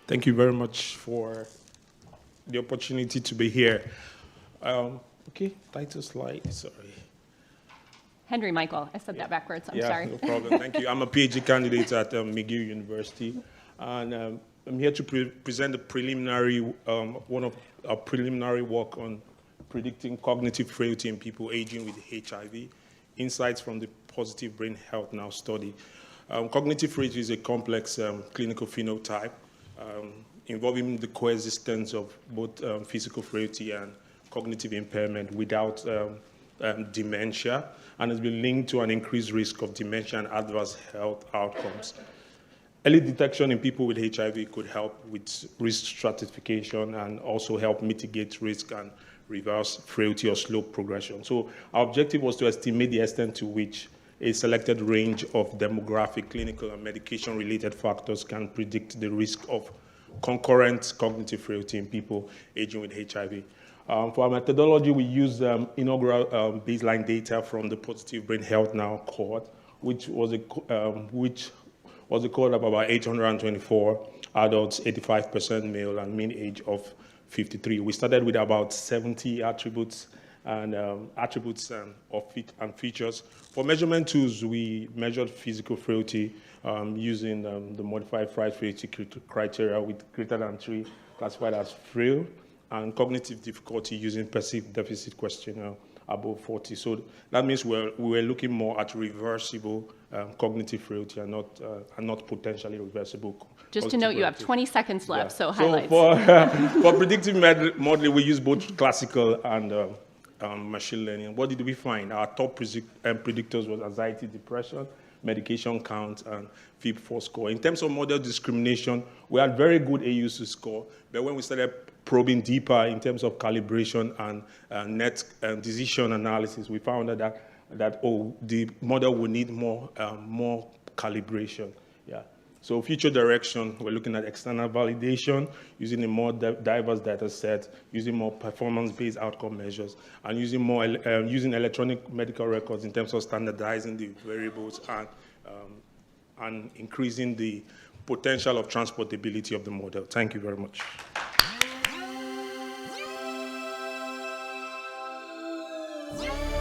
Thank you very much for the opportunity to be here. Okay, title slide, sorry. Henry Michael, I said that backwards, I'm sorry. No problem, thank you. I'm a PhD candidate at McGill University, and I'm here to present the preliminary, one of our preliminary work on predicting cognitive frailty in people aging with HIV, insights from the Positive Brain Health Now study. Cognitive frailty is a complex clinical phenotype involving the coexistence of both physical frailty and cognitive impairment without dementia, and has been linked to an increased risk of dementia and adverse health outcomes. Early detection in people with HIV could help with risk stratification and also help mitigate risk and reverse frailty or slow progression. So our objective was to estimate the extent to which a selected range of demographic, clinical, and medication-related factors can predict the risk of concurrent cognitive frailty in people aging with HIV. For our methodology, we used inaugural baseline data from the Positive Brain Health Now cohort, which was a cohort of about 824 adults, 85% male, and mean age of 53. We started with about 70 attributes and features. For measurement tools, we measured physical frailty using the modified frailty criteria with greater than 3 classified as frail, and cognitive difficulty using perceived deficit questionnaire above 40. So that means we were looking more at reversible cognitive frailty and not potentially reversible. Just to note, you have 20 seconds left, so highlights. For predictive modeling, we use both classical and machine learning. What did we find? Our top predictors was anxiety, depression, medication count, and FIB-4 score. In terms of model discrimination, we had very good AUC score, but when we started probing deeper in terms of calibration and net decision analysis, we found that the model will need more calibration. Yeah. So future direction, we're looking at external validation, using a more diverse data set, using more performance-based outcome measures, and using electronic medical records in terms of standardizing the variables and increasing the potential of transportability of the model. Thank you very much. Yeah.